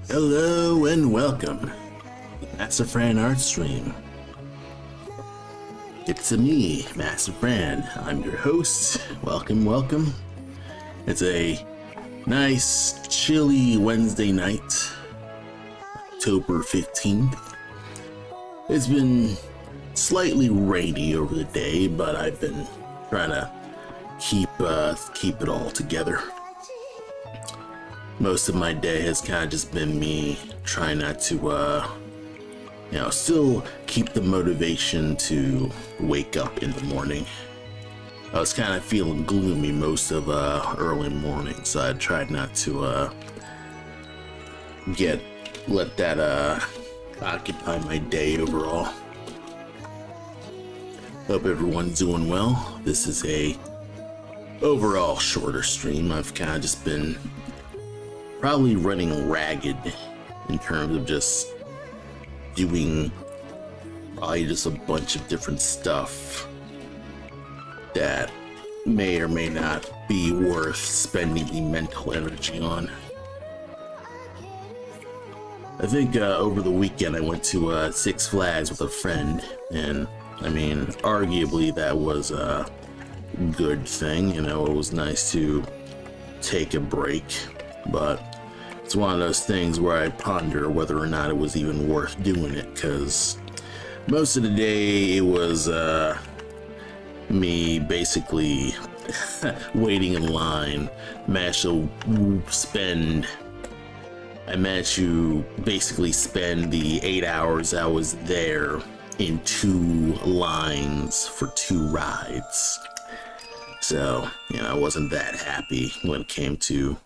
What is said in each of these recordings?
Hello and welcome to Mastafran Artstream. It's me, Mastafran. I'm your host. Welcome. It's a nice, chilly Wednesday night, October 15th. It's been slightly rainy over the day, but I've been trying to keep it all together. Most of my day has kind of just been me trying not to, still keep the motivation to wake up in the morning. I was kind of feeling gloomy most of early morning, so I tried not to let that occupy my day overall. Hope everyone's doing well. This is a overall shorter stream. I've kind of just been probably running ragged in terms of just doing probably just a bunch of different stuff that may or may not be worth spending the mental energy on. I think over the weekend I went to Six Flags with a friend, and I mean, arguably that was a good thing. It was nice to take a break, but it's one of those things where I ponder whether or not it was even worth doing it, because most of the day it was me basically waiting in line. I managed to basically spend the 8 hours I was there in 2 lines for 2 rides. So, I wasn't that happy when it came to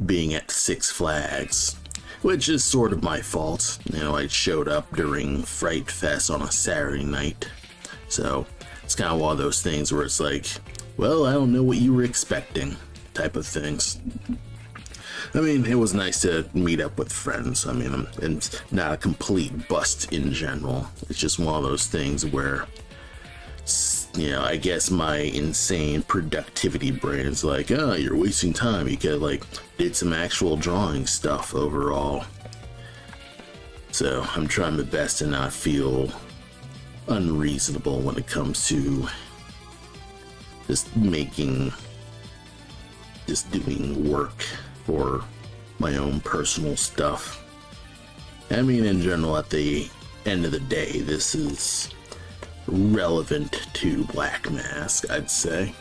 being at Six Flags, which is sort of my fault. I showed up during Fright Fest on a Saturday night, so it's kind of one of those things where it's like, well, I don't know what you were expecting type of things. I mean, it was nice to meet up with friends. I mean, it's not a complete bust in general. It's just one of those things where, I guess my insane productivity brain is like, oh, you're wasting time. You could did some actual drawing stuff overall. So I'm trying my best to not feel unreasonable when it comes to just doing work for my own personal stuff. I mean, in general, at the end of the day, this is relevant to Black Mask, I'd say.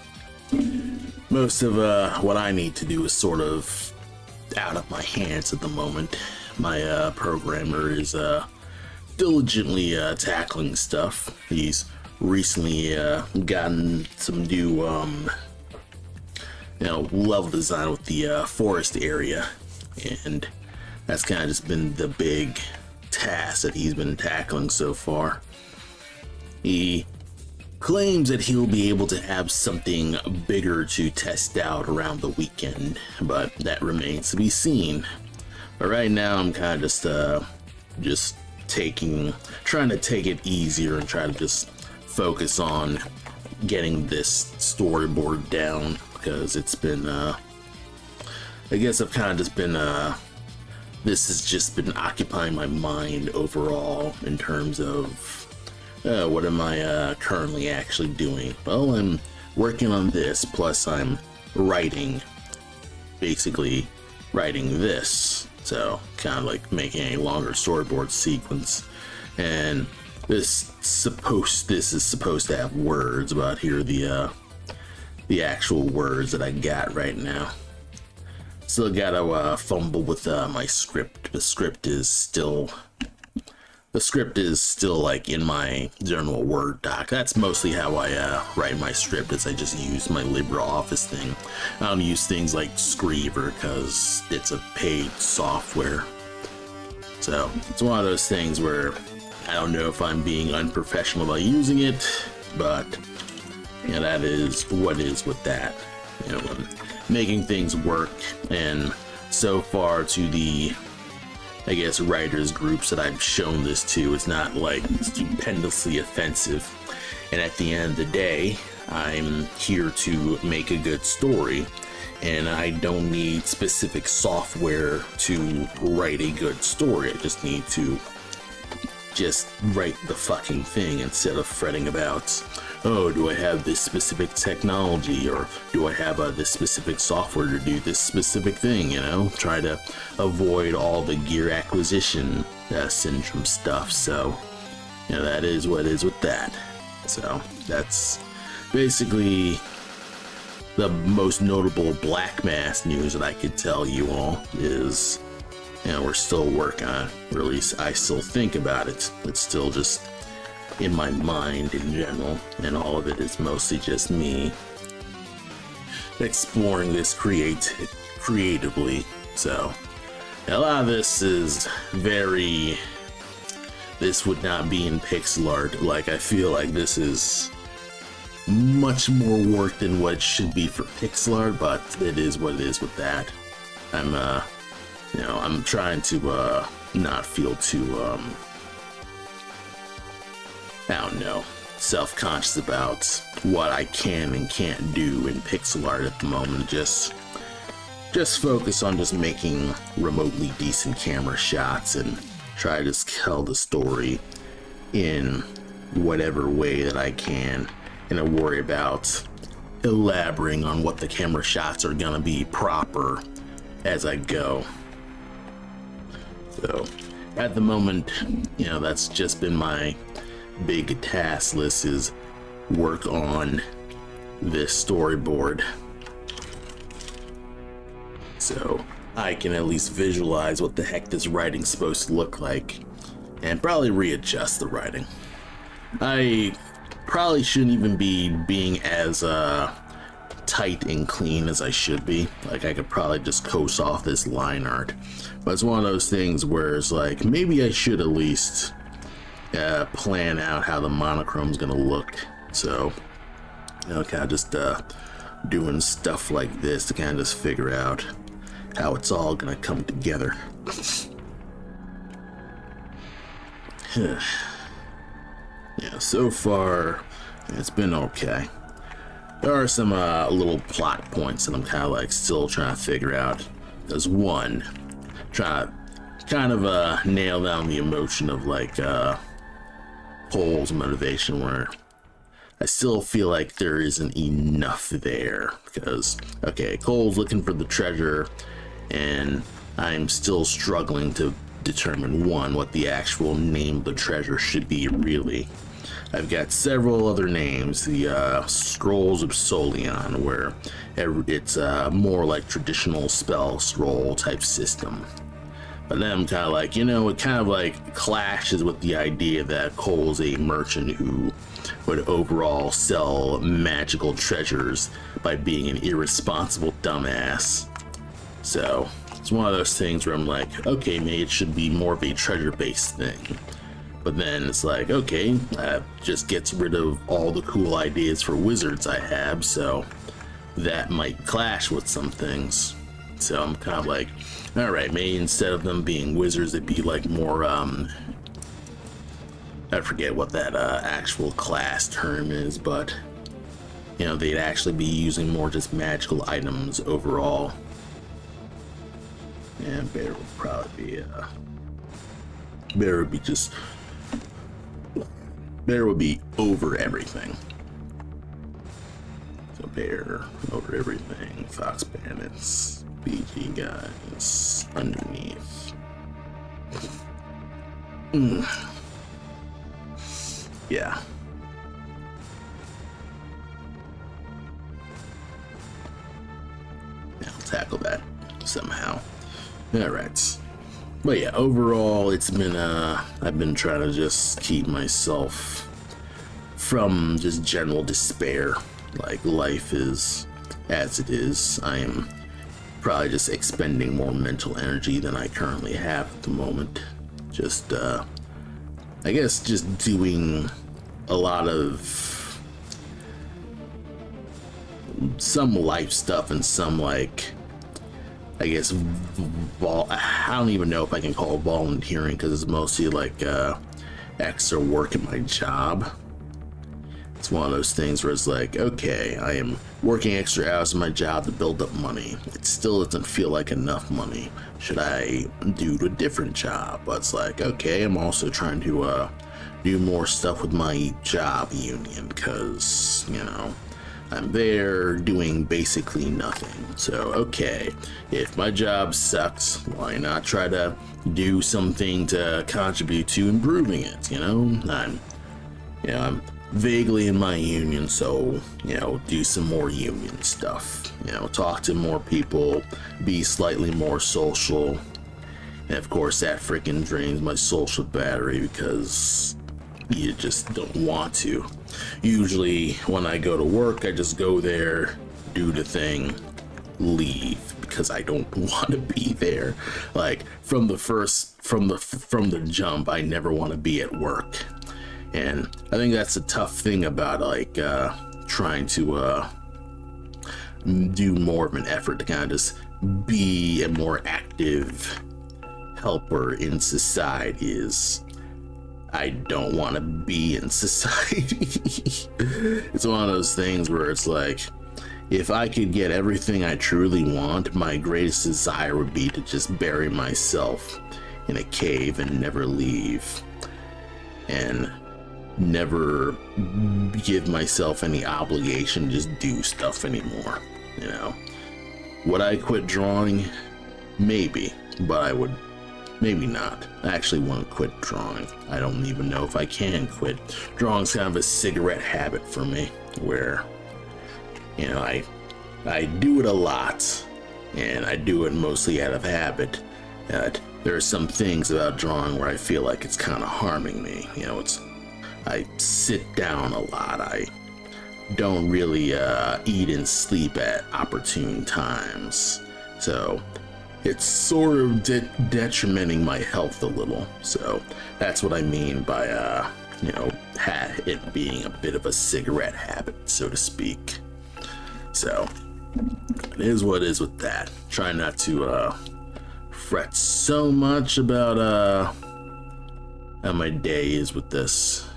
Most of what I need to do is sort of out of my hands at the moment. My programmer is diligently tackling stuff. He's recently gotten some new level design with the forest area, and that's kind of just been the big task that he's been tackling so far. He claims that he'll be able to have something bigger to test out around the weekend, but that remains to be seen. But right now I'm kind of just trying to take it easier and try to just focus on getting this storyboard down, because it's been I guess I've kind of just been this has just been occupying my mind overall in terms of what am I currently actually doing. Well, I'm working on this, plus I'm basically writing this, so kind of making a longer storyboard sequence. And this is supposed to have words, but here are the actual words that I got right now. Still gotta fumble with my script. The script is still in my general Word doc. That's mostly how I write my script, is I just use my LibreOffice thing. I don't use things like Screever because it's a paid software. So it's one of those things where I don't know if I'm being unprofessional by using it, but that is what is with that. I'm making things work, and so far to the writers groups that I've shown this to, it's not stupendously offensive. And at the end of the day, I'm here to make a good story, and I don't need specific software to write a good story. I just need to just write the fucking thing instead of fretting about, oh, do I have this specific technology, or do I have this specific software to do this specific thing, you know? Try to avoid all the gear acquisition syndrome stuff. So, you know, that is what it is with that. So, that's basically the most notable Black Mass news that I could tell you all is, you know, we're still working on it. Or at least I still think about it. It's still just in my mind in general, and all of it is mostly just me exploring this creatively. So a lot of this is this would not be in pixel art. Like, I feel like this is much more work than what it should be for pixel art, but it is what it is with that. I'm trying to not feel too I don't know, self-conscious about what I can and can't do in pixel art at the moment. Just focus on just making remotely decent camera shots and try to just tell the story in whatever way that I can, and I worry about elaborating on what the camera shots are gonna be proper as I go. So at the moment, you know, that's just been my big task list, is work on this storyboard so I can at least visualize what the heck this writing's supposed to look like, and probably readjust the writing. I probably shouldn't even be being as tight and clean as I should be. Like, I could probably just coast off this line art, but it's one of those things where it's like, maybe I should at least plan out how the monochrome's gonna look. So, you know, kind of just doing stuff like this to kind of just figure out how it's all gonna come together. Yeah, so far it's been okay. There are some little plot points that I'm kind of like still trying to figure out. There's one, trying to kind of nail down the emotion of like Cole's motivation, where I still feel like there isn't enough there, because okay, Cole's looking for the treasure, and I'm still struggling to determine, one, what the actual name of the treasure should be really. I've got several other names, the Scrolls of Solion, where it's more like traditional spell scroll type system. But then I'm kind of like, you know, it kind of like clashes with the idea that Cole's a merchant who would overall sell magical treasures by being an irresponsible dumbass. So it's one of those things where I'm like, okay, maybe it should be more of a treasure-based thing. But then it's like, okay, that just gets rid of all the cool ideas for wizards I have, so that might clash with some things. So I'm kind of like, alright, maybe instead of them being wizards, it'd be like more, I forget what that actual class term is, but, you know, they'd actually be using more just magical items overall. And bear would probably be, bear would be over everything. So bear over everything, fox bandits, BG guys underneath. Yeah. Yeah, I'll tackle that somehow. Alright. But yeah, overall, it's been, I've been trying to just keep myself from just general despair. Like, life is as it is. I am probably just expending more mental energy than I currently have at the moment. Just, I guess just doing a lot of some life stuff and some, like, I guess, I don't even know if I can call it volunteering, because it's mostly like extra work at my job. It's one of those things where it's like, okay, I am working extra hours in my job to build up money. It still doesn't feel like enough money. Should I do a different job? But it's like, okay, I'm also trying to do more stuff with my job union because, you know, I'm there doing basically nothing. So, okay, if my job sucks, why not try to do something to contribute to improving it, you know? I'm vaguely in my union, so, you know, do some more union stuff. You know, talk to more people, be slightly more social. And of course, that freaking drains my social battery because you just don't want to. Usually, when I go to work, I just go there, do the thing, leave because I don't want to be there. Like from the jump, I never want to be at work. And I think that's a tough thing about like trying to do more of an effort to kind of just be a more active helper in society is I don't want to be in society. It's one of those things where it's like, if I could get everything I truly want, my greatest desire would be to just bury myself in a cave and never leave. And never give myself any obligation to just do stuff anymore, you know? Would I quit drawing? Maybe, but I would maybe not. I actually want to quit drawing. I don't even know if I can quit. Drawing's kind of a cigarette habit for me, where, you know, I do it a lot, and I do it mostly out of habit. There are some things about drawing where I feel like it's kind of harming me. You know, I sit down a lot. I don't really eat and sleep at opportune times. So it's sort of detrimenting my health a little. So that's what I mean by, you know, it being a bit of a cigarette habit, so to speak. So it is what it is with that. Try not to fret so much about how my day is with this.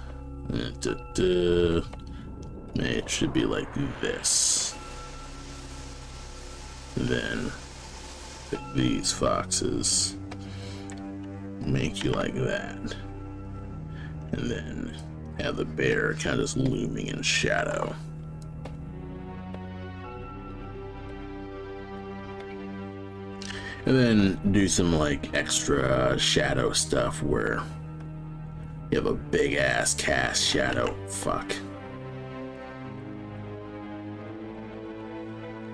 It should be like this. Then pick these foxes, make you like that, and then have the bear kind of just looming in shadow. And then do some like extra shadow stuff where you have a big ass cast shadow. Fuck.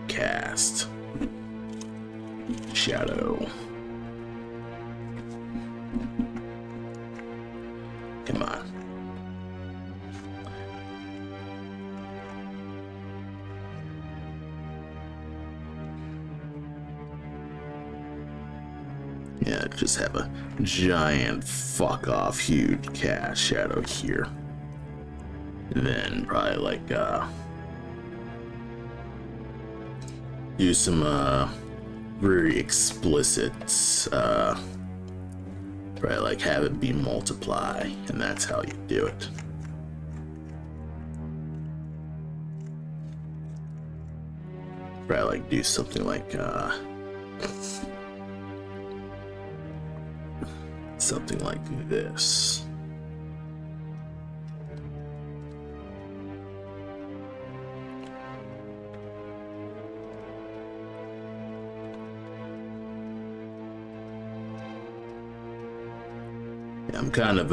Cast. Shadow. Come on. Yeah, just have a giant fuck off huge cast shadow here. And then probably like do some very explicit probably like have it be multiply, and that's how you do it. Probably like do something like something like this. Yeah, I'm kind of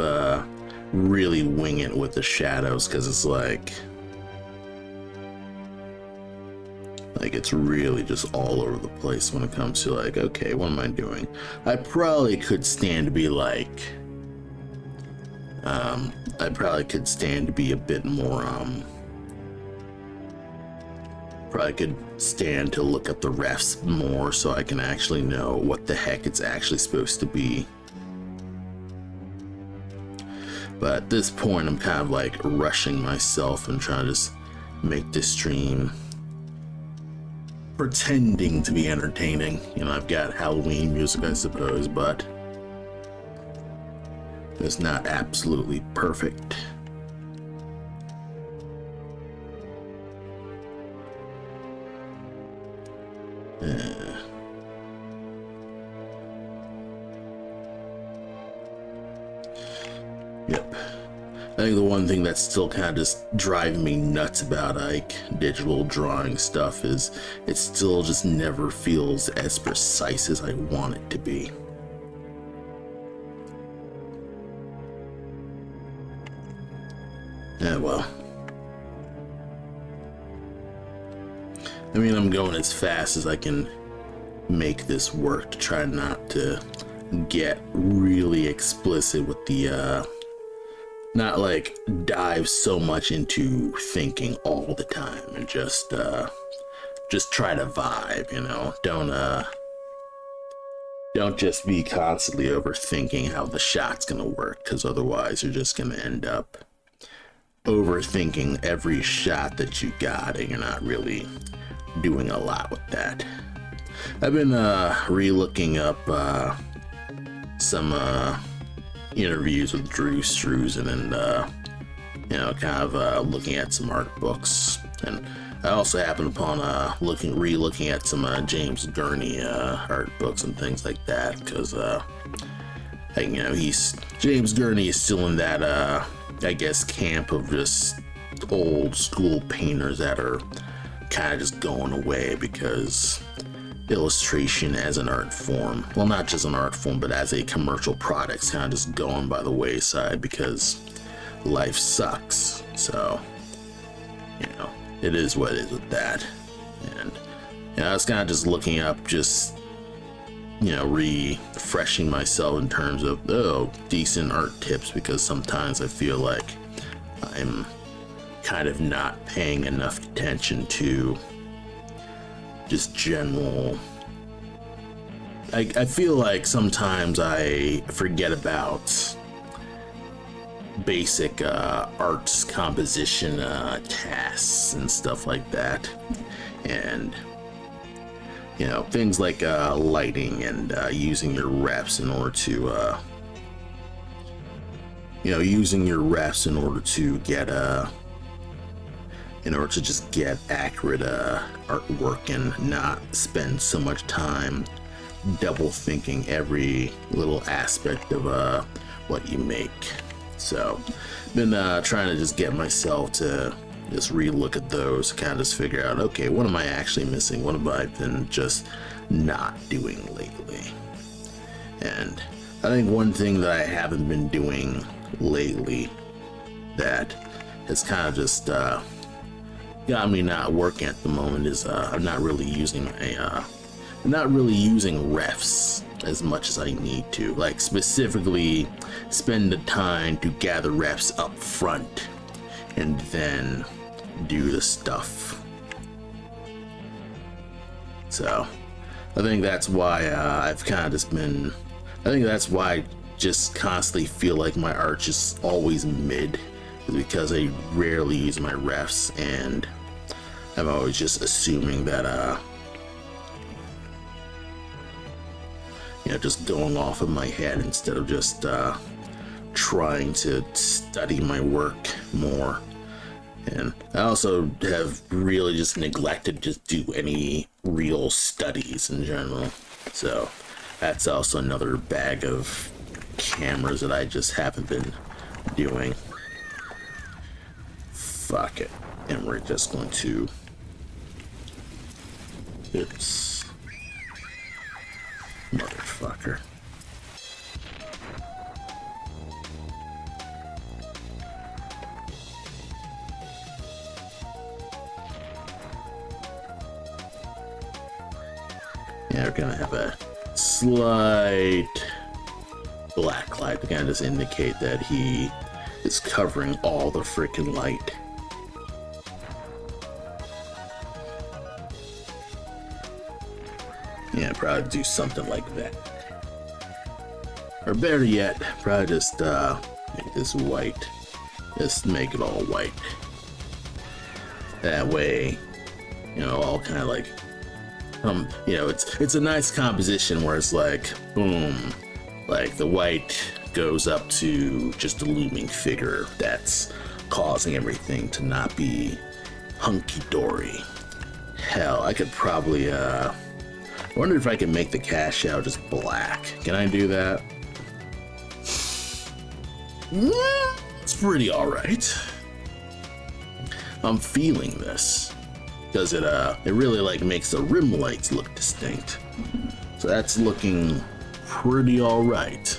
really winging it with the shadows because it's like it's really just all over the place when it comes to like, okay, what am I doing? I probably could stand to be like, I probably could stand to be a bit more, probably could stand to look at the refs more so I can actually know what the heck it's actually supposed to be. But at this point, I'm kind of like rushing myself and trying to just make this stream pretending to be entertaining. You know, I've got Halloween music, I suppose, but it's not absolutely perfect. Yep. I think the one thing that's still kind of just driving me nuts about like digital drawing stuff is it still just never feels as precise as I want it to be. Well. I mean, I'm going as fast as I can make this work to try not to get really explicit with the, not like dive so much into thinking all the time and just try to vibe, you know? Don't just be constantly overthinking how the shot's gonna work, because otherwise you're just gonna end up overthinking every shot that you got and you're not really doing a lot with that. I've been re-looking up some interviews with Drew Struzan and you know, kind of looking at some art books, and I also happened upon re-looking at some James Gurney art books and things like that, because you know, James Gurney is still in that I guess camp of just old school painters that are kind of just going away because illustration as an art form, well, not just an art form, but as a commercial product, is kind of just going by the wayside because life sucks. So, you know, it is what it is with that. And you know, I was kind of just looking up, just, you know, refreshing myself in terms of decent art tips, because sometimes I feel like I'm kind of not paying enough attention to just general. I feel like sometimes I forget about basic arts composition tasks and stuff like that, and you know, things like lighting and using your reps in order to you know, using your reps in order to get in order to just get accurate artwork and not spend so much time double thinking every little aspect of what you make. So been trying to just get myself to just re-look at those, kind of just figure out, okay, what am I actually missing? What have I been just not doing lately? And I think one thing that I haven't been doing lately that has kind of just got me not working at the moment is I'm not really using refs as much as I need to. Like, specifically spend the time to gather refs up front and then do the stuff. So I think that's why I've kind of just been, I think that's why I just constantly feel like my art just always mid, is because I rarely use my refs, and I'm always just assuming that you know, just going off of my head instead of just trying to study my work more. And I also have really just neglected to do any real studies in general. So that's also another bag of cameras that I just haven't been doing. Fuck it. And we're just going to... Oops. Motherfucker. Yeah, we're gonna have a slight black light to kind of just indicate that he is covering all the freaking light. Yeah, probably do something like that. Or better yet, probably just make this white. Just make it all white. That way, you know, all kind of like, you know, it's a nice composition where it's like, boom, like the white goes up to just a looming figure that's causing everything to not be hunky-dory. Hell, I could probably wonder if I can make the cash out just black. Can I do that? Yeah, it's pretty alright. I'm feeling this. Because it really like makes the rim lights look distinct. So that's looking pretty alright.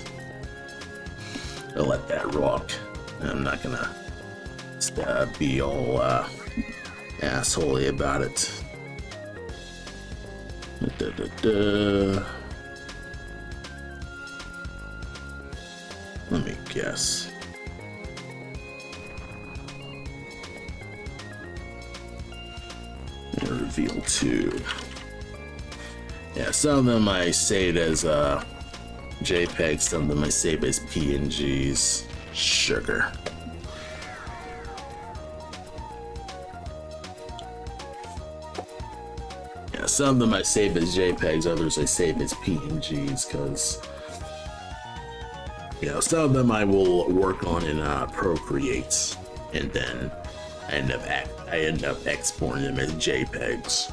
I'll let that rock. I'm not gonna be all assholey about it. Let me guess. Reveal 2. Yeah, some of them I save as JPEGs, some of them I save as PNGs. Sugar. Yeah, some of them I save as JPEGs, others I save as PNGs, because you know, some of them I will work on in Procreate, and then I end up exporting them as JPEGs.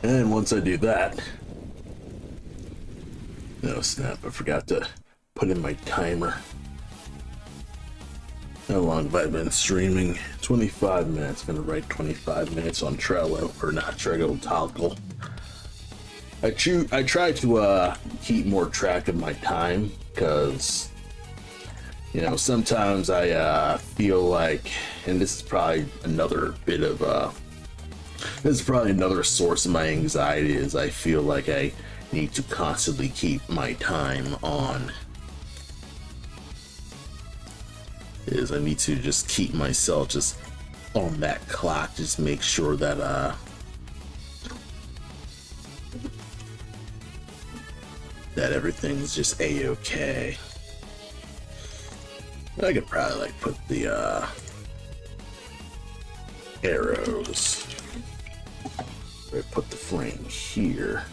And once I do that, oh snap, I forgot to put in my timer. How long have I been streaming? 25 minutes. I'm gonna write 25 minutes on Trello, or not Trello, Toggle. I try to keep more track of my time, because you know, sometimes I feel like, and this is probably another bit of this is probably another source of my anxiety, is I feel like I need to constantly keep my time on. I need to just keep myself just on that clock, just make sure that that everything's just a-okay. I could probably like put the arrows. I put the frame here.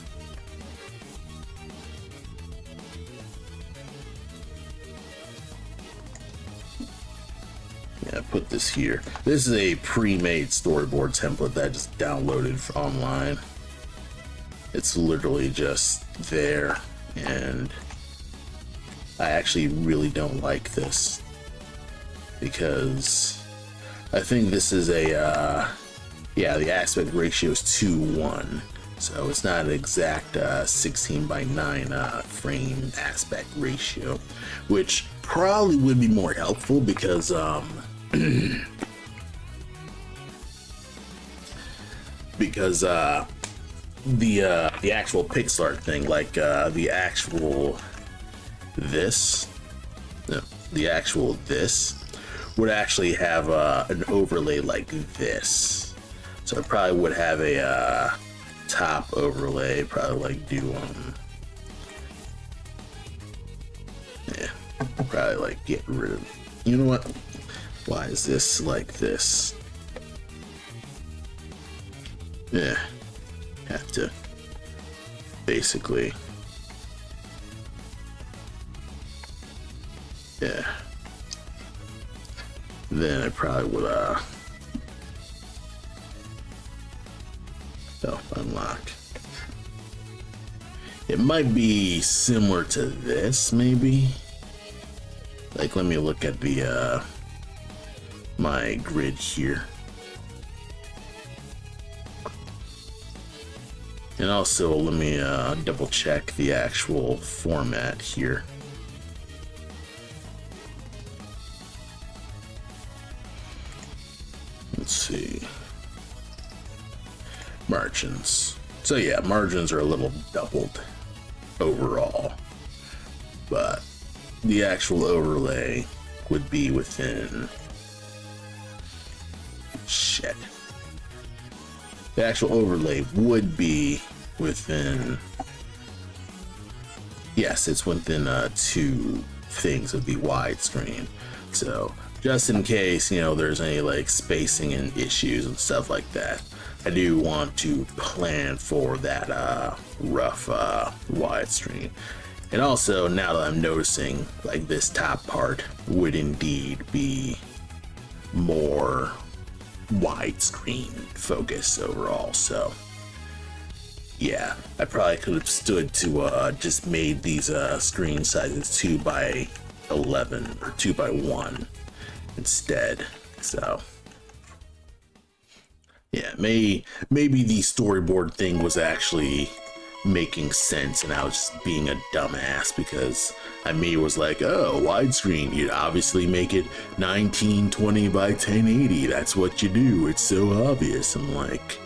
Yeah, put this here. This is a pre-made storyboard template that I just downloaded online. It's literally just there, and I actually really don't like this, because I think this is a yeah, the aspect ratio is 2:1, so it's not an exact 16:9 frame aspect ratio, which probably would be more helpful, because because the actual pixel art thing, like the actual this would actually have an overlay like this. So I probably would have a top overlay, probably like do yeah, probably like get rid of, you know what? Why is this like this? Yeah, have to basically, yeah. Then I probably would unlock. It might be similar to this, maybe. Like, let me look at the my grid here. And also, let me double check the actual format here. Let's see. Margins. So yeah, margins are a little doubled overall, but the actual overlay would be within, shit. The actual overlay would be within, yes, it's within two things of the widescreen. So just in case, you know, there's any like spacing and issues and stuff like that, I do want to plan for that rough widescreen. And also, now that I'm noticing, like, this top part would indeed be more widescreen focus overall. So yeah, I probably could have stood to just made these screen sizes 2 by 11 or 2 by 1 instead. So yeah, maybe the storyboard thing was actually making sense and I was just being a dumbass, because I was like, oh, widescreen, you'd obviously make it 1920 by 1080. That's what you do. It's so obvious. I'm like,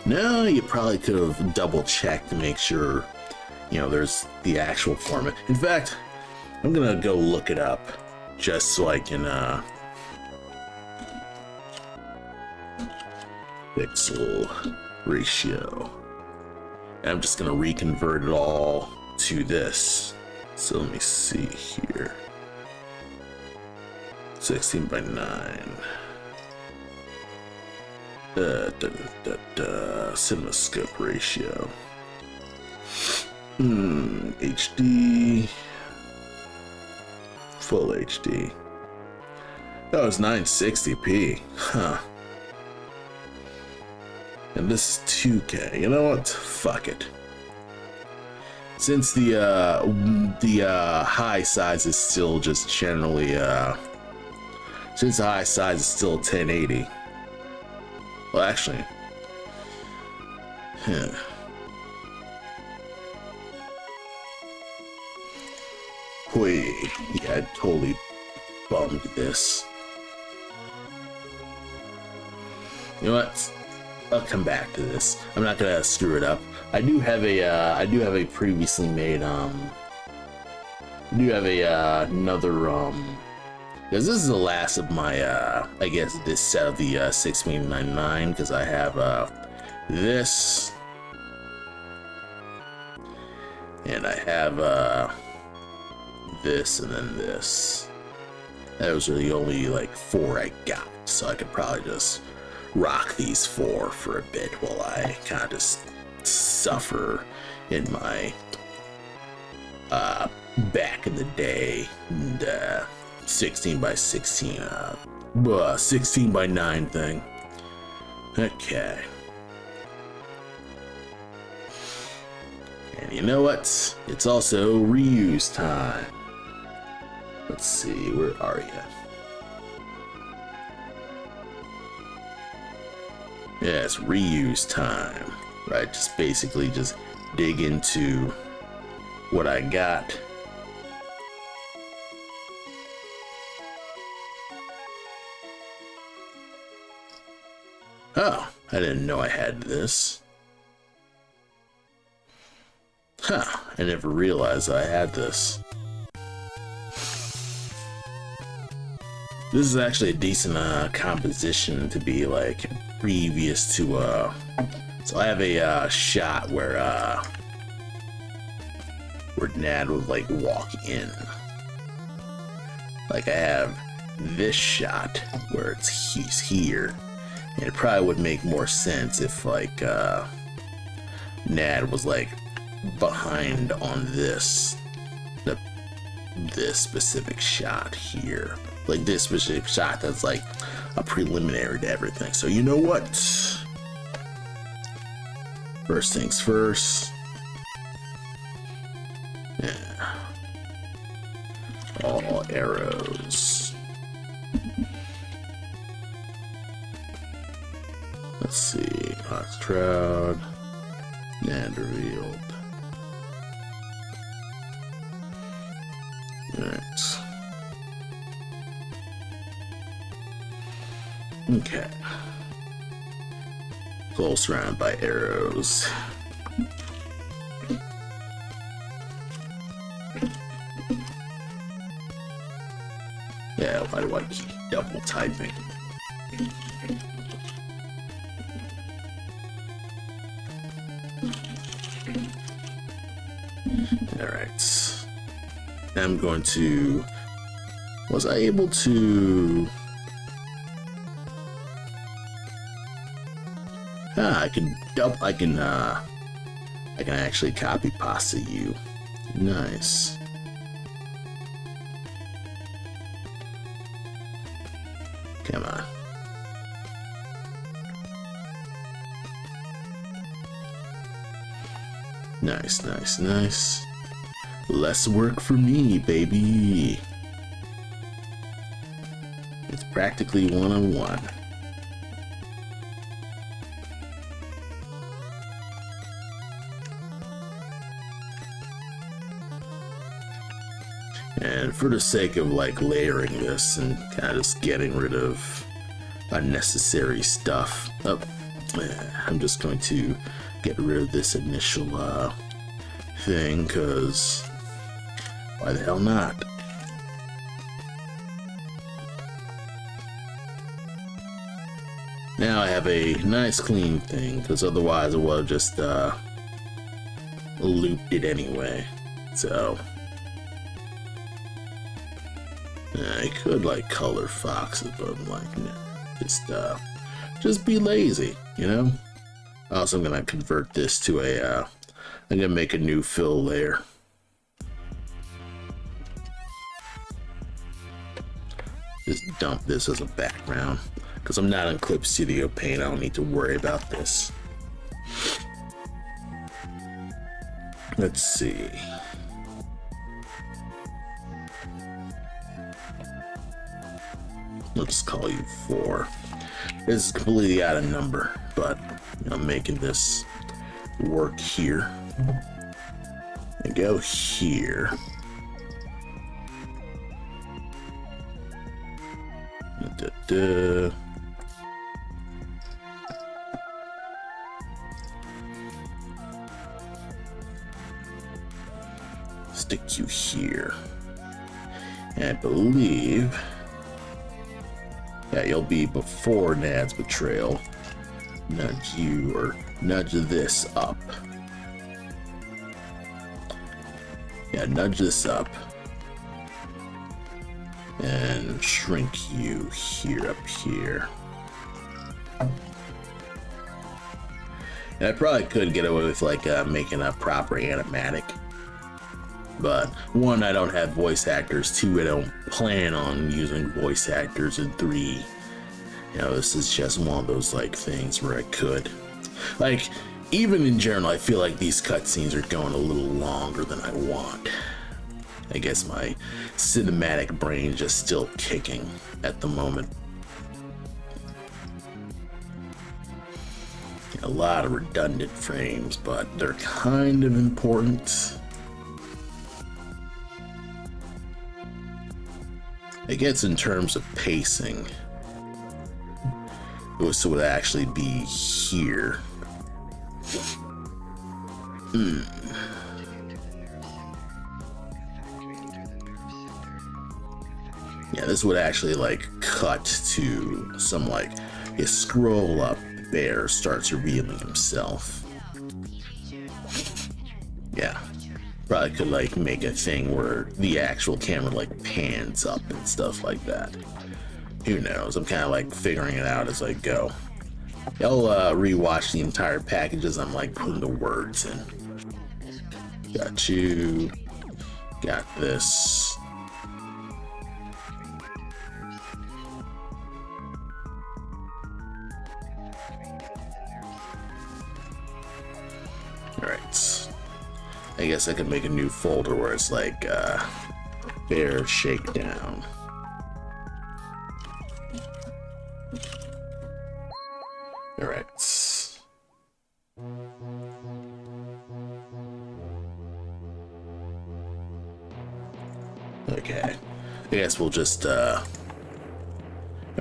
no, you probably could have double checked to make sure, you know, there's the actual format. In fact, I'm gonna go look it up just so I can pixel ratio. And I'm just gonna reconvert it all to this. So let me see here. 16 by 9. CinemaScope ratio. HD. Full HD. Oh, it's 960p. Huh. And this is 2K. You know what? Fuck it. Since the high size is still just generally since the high size is still 1080. Well, actually, yeah, I totally bummed this. You know what? I'll come back to this. I'm not gonna screw it up. I do have a previously made another because this is the last of my I guess this set of the 1699, because I have this, and I have this, and then this. Those are the only like 4 I got, so I could probably just rock these 4 for a bit while I kind of just suffer in my back in the day and 16 by 16 16 by 9 thing. Okay, and you know what, it's also reuse time. Let's see, where are you? Yeah, it's reuse time, right? Just basically just dig into what I got. Oh, I didn't know I had this. Huh, I never realized I had this. This is actually a decent composition to be like previous to so I have a shot where Nad would like walk in. Like I have this shot where he's here, and it probably would make more sense if like Nad was like behind on this specific shot here. Like this specific shot that's like a preliminary to everything. So you know what? First things first. Yeah. All arrows. Let's see. Ox Trout. And revealed. Alright. Okay. All surrounded by arrows. Yeah, why do I keep double typing? Alright. I'm going to... Was I able to... I can actually copy pasta you Nice. Come on. Nice, nice, nice. Less work for me, baby. It's practically one-on-one. And for the sake of like layering this and kind of just getting rid of unnecessary stuff, I'm just going to get rid of this initial thing, because why the hell not? Now I have a nice clean thing, because otherwise I would have just looped it anyway. So I could like color foxes, but I'm like, nah, just be lazy, you know? Also, I'm gonna convert this to I'm gonna make a new fill layer. Just dump this as a background, because I'm not in Clip Studio Paint. I don't need to worry about this. Let's see. Let's call you 4. This is completely out of number, but I'm making this work here. And go here. Stick you here. And I believe, yeah, you'll be before Nad's betrayal. Nudge you, or nudge this up. Yeah, nudge this up. And shrink you here, up here. And I probably could get away with like making a proper animatic. But 1, I don't have voice actors. 2, I don't plan on using voice actors. And 3, you know, this is just one of those like things where I could. Like, even in general, I feel like these cutscenes are going a little longer than I want. I guess my cinematic brain just still kicking at the moment. A lot of redundant frames, but they're kind of important. I guess in terms of pacing, it would actually be here. Yeah, this would actually like cut to some like, you scroll up, Bear starts revealing himself. Yeah, probably could like make a thing where the actual camera like pans up and stuff like that. Who knows? I'm kind of like figuring it out as I go. I'll rewatch the entire package as I'm like putting the words in. Got you. Got this. Alright. I guess I could make a new folder where it's like Bear Shakedown. Alright. Okay. I guess we'll just I'm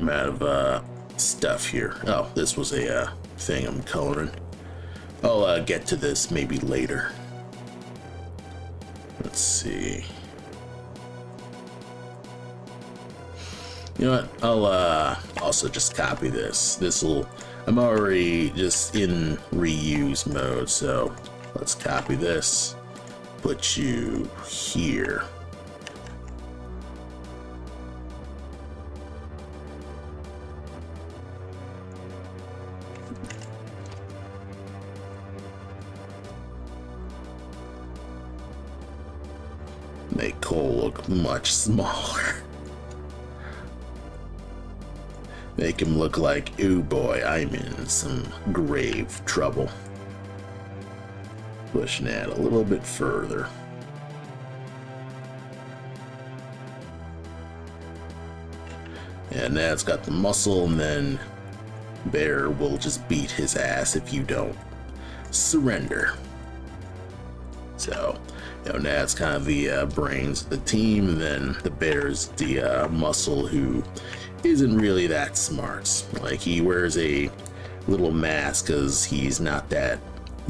out of stuff here. Oh, this was a thing I'm coloring. I'll get to this maybe later. Let's see. You know what? I'll also just copy this. I'm already just in reuse mode, so let's copy this. Put you here. Make Cole look much smaller. Make him look like, ooh boy, I'm in some grave trouble. Pushing that a little bit further. And now it's got the muscle, and then Bear will just beat his ass if you don't surrender. So, you know, now it's kind of the brains of the team, and then the Bear's the muscle who isn't really that smart. Like, he wears a little mask because he's not that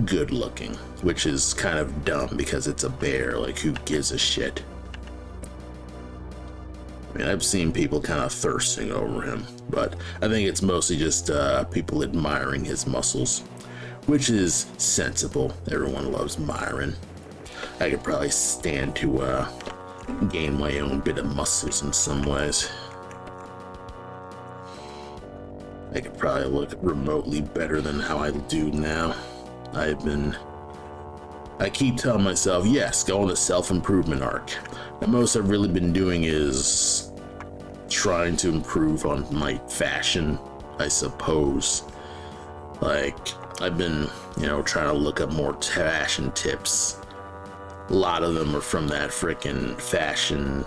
good looking, which is kind of dumb because it's a bear. Like, who gives a shit? I mean, I've seen people kind of thirsting over him, but I think it's mostly just people admiring his muscles, which is sensible. Everyone loves Myron. I could probably stand to gain my own bit of muscles in some ways. I could probably look remotely better than how I do now. I keep telling myself, yes, go on a self-improvement arc. And most I've really been doing is trying to improve on my fashion, I suppose. Like, I've been, you know, trying to look up more fashion tips. A lot of them are from that frickin' fashion.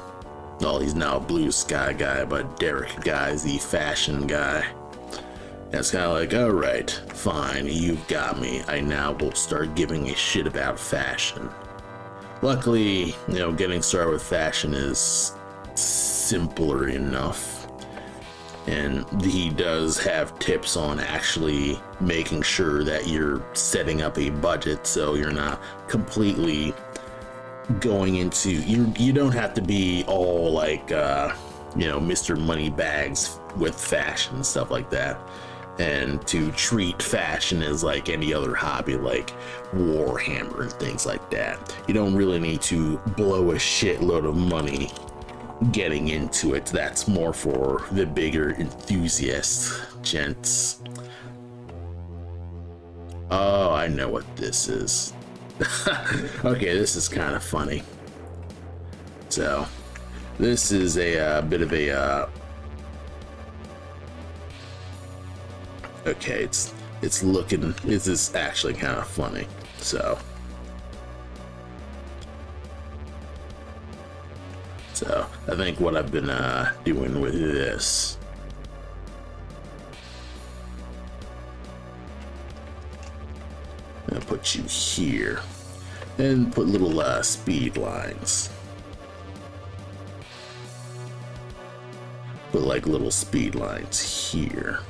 Well, he's now a Blue Sky guy, but Derek guy's the fashion guy. And it's kind of like, alright, fine, you've got me. I now will start giving a shit about fashion. Luckily, you know, getting started with fashion is simpler enough. And he does have tips on actually making sure that you're setting up a budget so you're not completely going into, you don't have to be all like, you know, Mr. Moneybags with fashion and stuff like that. And to treat fashion as like any other hobby, like Warhammer and things like that. You don't really need to blow a shitload of money getting into it. That's more for the bigger enthusiast gents. Oh, I know what this is. Okay, this is kind of funny. So, this is a bit of a okay, it's looking, this is actually kind of funny. So I think what I've been doing with this, I'll put you here and put little speed lines. Put like little speed lines here.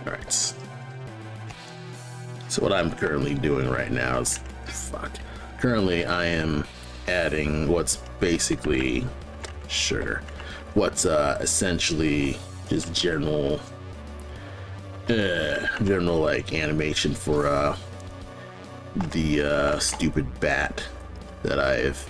Alright. So what I'm currently doing right now is, currently I am adding what's basically sugar. What's essentially just general like animation for the stupid bat that I've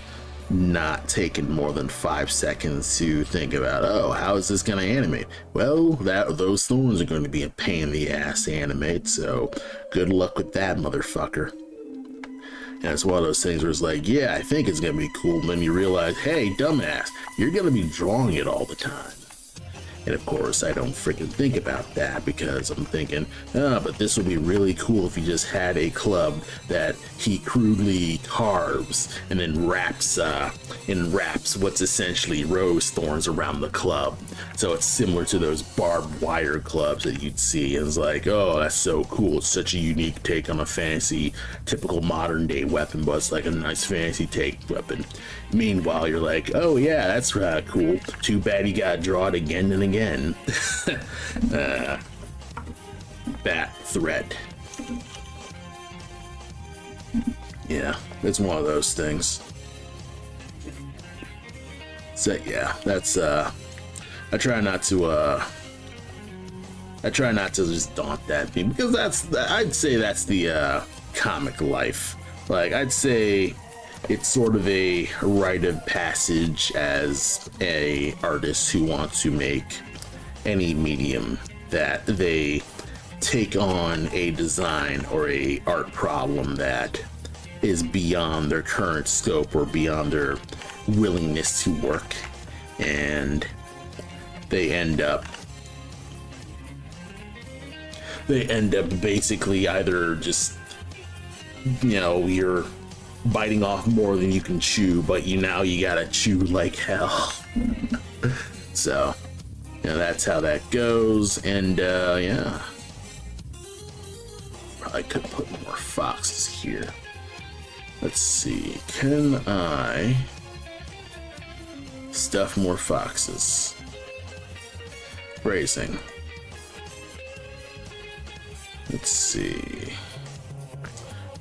not taken more than 5 seconds to think about. Oh, how is this gonna animate? Well, those thorns are going to be a pain in the ass to animate, so good luck with that, motherfucker. And it's one of those things where it's like, yeah, I think it's gonna be cool, and then you realize, hey, dumbass, you're gonna be drawing it all the time. And of course, I don't freaking think about that because I'm thinking, but this would be really cool if you just had a club that he crudely carves and then wraps what's essentially rose thorns around the club. So it's similar to those barbed wire clubs that you'd see. And it's like, oh, that's so cool. It's such a unique take on a fancy, typical modern day weapon, but it's like a nice fancy take weapon. Meanwhile, you're like, oh yeah, that's cool. Too bad you gotta draw it again and again. Bat thread. Yeah, it's one of those things. So yeah, that's I try not to just daunt that thing, because I'd say that's the comic life like, I'd say it's sort of a rite of passage as a artist who wants to make any medium, that they take on a design or a art problem that is beyond their current scope or beyond their willingness to work, and they end up basically either just, you know, you're biting off more than you can chew, but you gotta chew like hell. So, you know, that's how that goes. And yeah, probably could put more foxes here. Let's see, can I stuff more foxes? Raising. Let's see.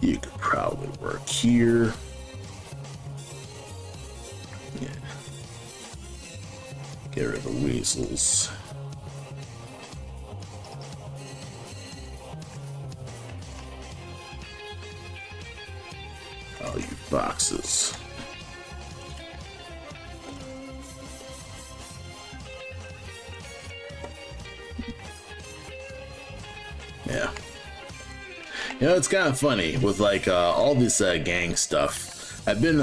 You could probably work here. Yeah. Get rid of the weasels. All you foxes. Yeah. You know, it's kind of funny with like all this gang stuff. I've been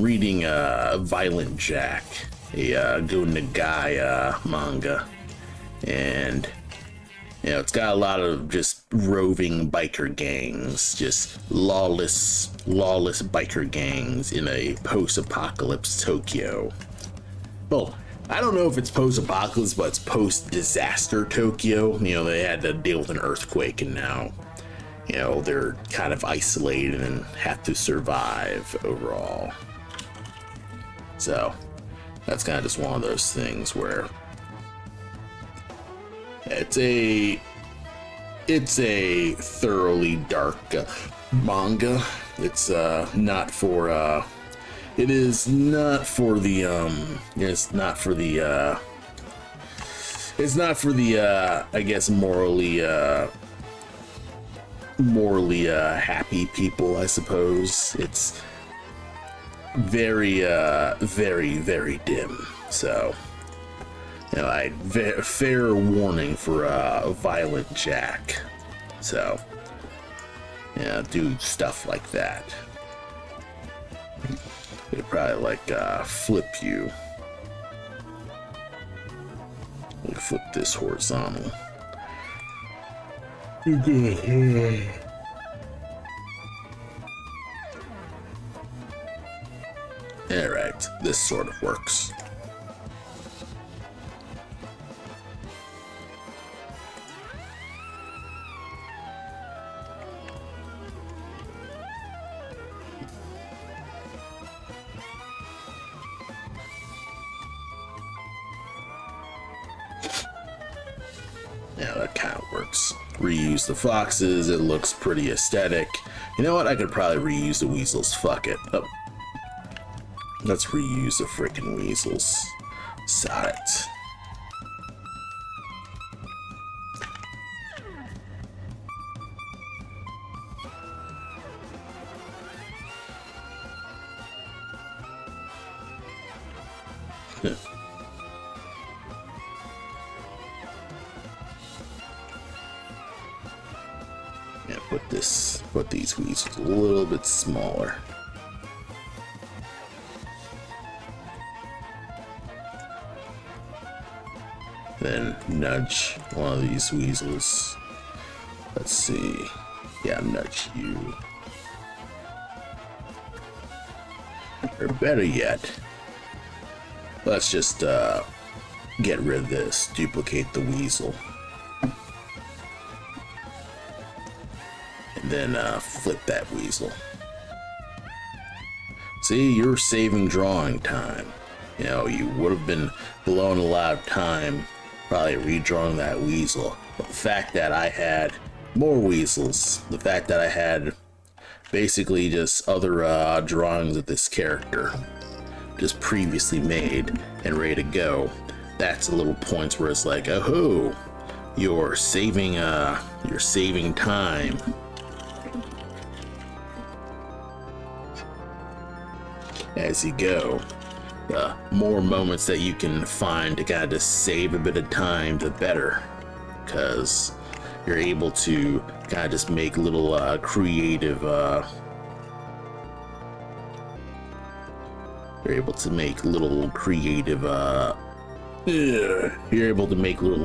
reading Violent Jack, a Go Nagai manga, and you know, it's got a lot of just roving biker gangs, just lawless biker gangs in a post-apocalypse Tokyo. Well, I don't know if it's post-apocalypse, but it's post-disaster Tokyo. You know, they had to deal with an earthquake, and now, you know, they're kind of isolated and have to survive overall. So, that's kind of just one of those things where it's a thoroughly dark manga. It's not for it is not for the I guess morally happy people, I suppose. It's very very dim. So, you know, fair warning for Violent Jack. So, yeah, do stuff like that. It'd probably like flip you. We flip this horizontal. You're good. All right, this sort of works. Yeah, that kind of works. Reuse the foxes, it looks pretty aesthetic. You know what, I could probably reuse the weasels, fuck it. Oh. Let's reuse the freaking weasels. Sod it. Yeah, put these weasels a little bit smaller. Then nudge one of these weasels. Let's see. Yeah, nudge you. Or better yet, let's just get rid of this. Duplicate the weasel. And then flip that weasel. See, you're saving drawing time. You know, you would have been blowing a lot of time probably redrawing that weasel. But the fact that I had more weasels, the fact that I had basically just other drawings of this character just previously made and ready to go, that's a little points where it's like, oh, you're saving time. As you go, the more moments that you can find to kind of just save a bit of time, the better, because you're able to kind of just make little creative you're able to make little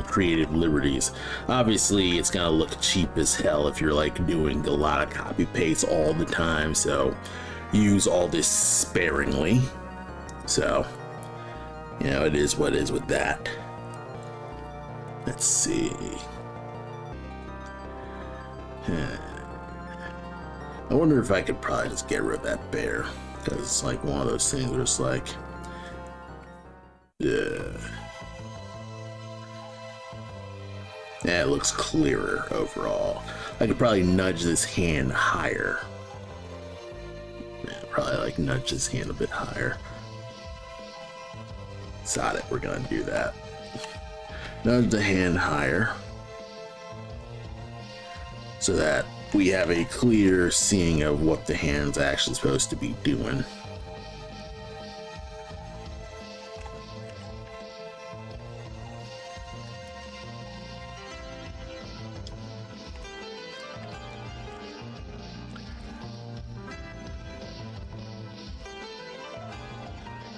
creative liberties. Obviously it's gonna look cheap as hell if you're like doing a lot of copy paste all the time, so use all this sparingly. So, you know, it is what it is with that. Let's see. I wonder if I could probably just get rid of that bear, because it's like one of those things where it's like, yeah, it looks clearer overall. I could probably nudge this hand higher. Yeah, probably like nudge this hand a bit higher. Got it, we're gonna do that. Nudge the hand higher so that we have a clear seeing of what the hand's actually supposed to be doing.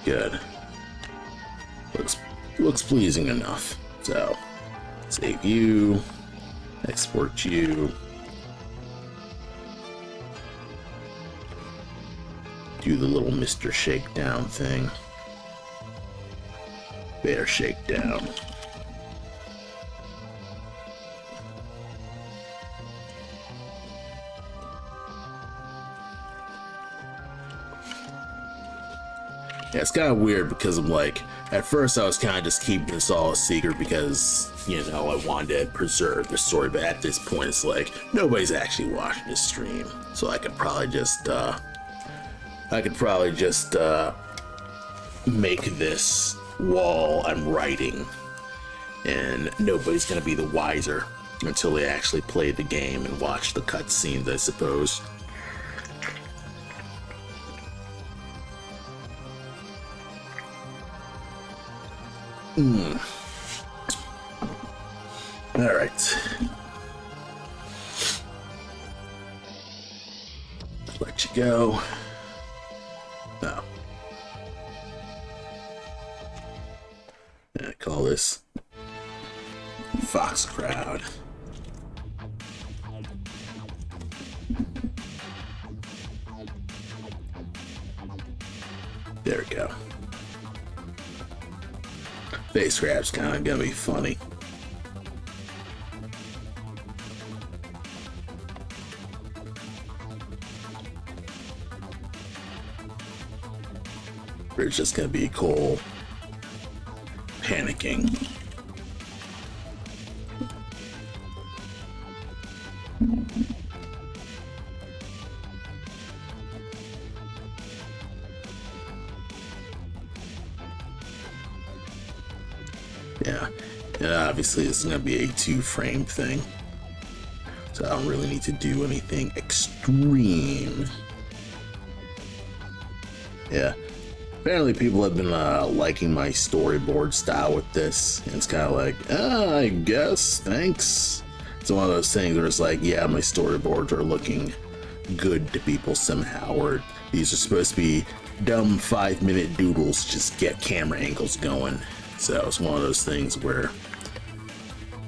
Good. Looks pleasing enough. So, save you, export you, do the little Mr. Shakedown thing. Bear Shakedown. Yeah, it's kind of weird because I'm like, at first I was kind of just keeping this all a secret because, you know, I wanted to preserve the story, but at this point it's like, nobody's actually watching this stream, so I could probably just, make this while I'm writing, and nobody's gonna be the wiser until they actually play the game and watch the cutscenes, I suppose. All right. Let you go. No. I call this Fox Crowd. There we go. Face grab's kind of gonna be funny. It's just gonna be Cole panicking. Yeah, and obviously this is gonna be a 2-frame thing, so I don't really need to do anything extreme. Yeah, apparently people have been liking my storyboard style with this, and it's kind of like, I guess, thanks. It's one of those things where it's like, yeah, my storyboards are looking good to people somehow, or these are supposed to be dumb 5-minute doodles, just get camera angles going. So it's one of those things where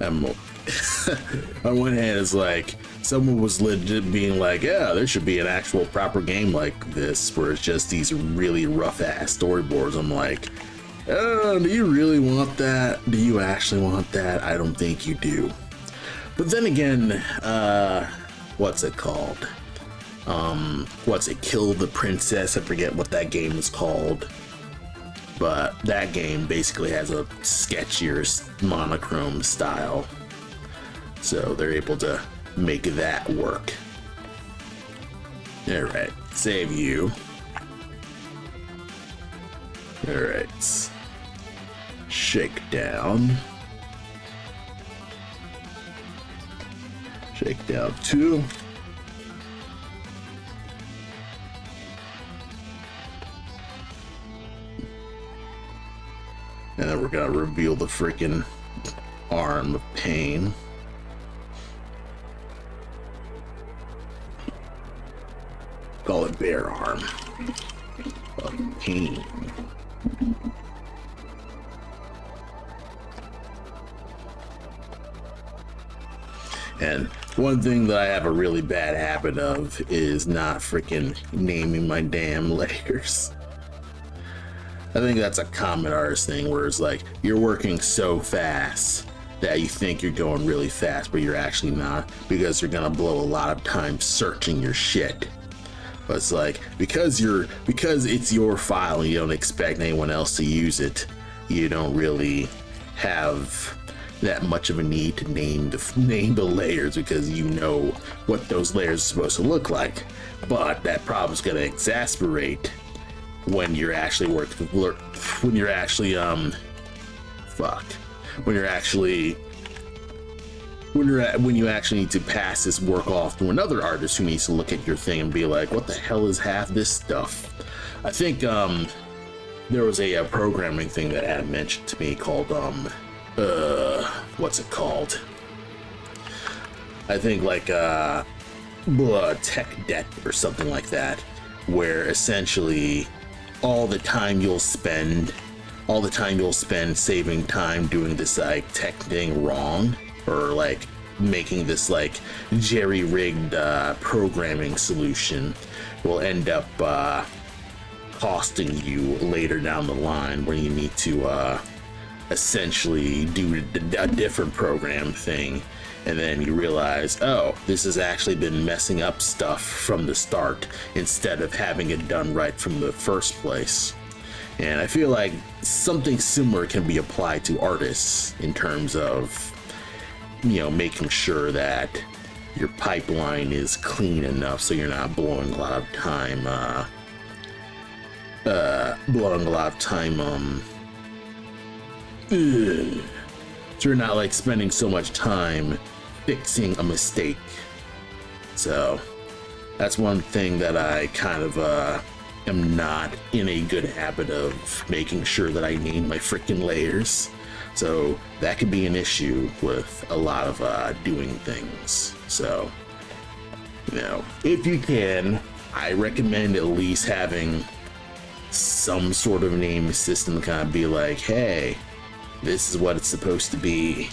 I'm on one hand it's like someone was legit being like, yeah, there should be an actual proper game like this where it's just these really rough ass storyboards. I'm like, oh, do you really want that? Do you actually want that? I don't think you do. But then again, what's it called? Kill the Princess? I forget what that game is called. But that game basically has a sketchier monochrome style, so they're able to make that work. Alright, save you. Alright, Shakedown. Take down 2. And then we're gonna reveal the freaking arm of pain. Call it bear arm of pain. And one thing that I have a really bad habit of is not freaking naming my damn layers. I think that's a common artist thing where it's like you're working so fast that you think you're going really fast, but you're actually not, because you're gonna blow a lot of time searching your shit. But it's like because it's your file and you don't expect anyone else to use it, you don't really have that much of a need to name the layers, because you know what those layers are supposed to look like. But that problem's gonna exasperate when you're actually when you actually need to pass this work off to another artist who needs to look at your thing and be like, what the hell is half this stuff? I think there was a programming thing that Adam mentioned to me called what's it called? I think like tech debt or something like that, where essentially all the time you'll spend saving time doing this like tech thing wrong, or like making this like jerry-rigged programming solution will end up costing you later down the line, where you need to essentially do a different program thing, and then you realize, oh, this has actually been messing up stuff from the start instead of having it done right from the first place. And I feel like something similar can be applied to artists in terms of, you know, making sure that your pipeline is clean enough so you're not blowing a lot of time so you're not like spending so much time fixing a mistake. So that's one thing that I kind of am not in a good habit of, making sure that I name my freaking layers. So that could be an issue with a lot of doing things. So, you know, if you can, I recommend at least having some sort of name system to kind of be like, hey, this is what it's supposed to be.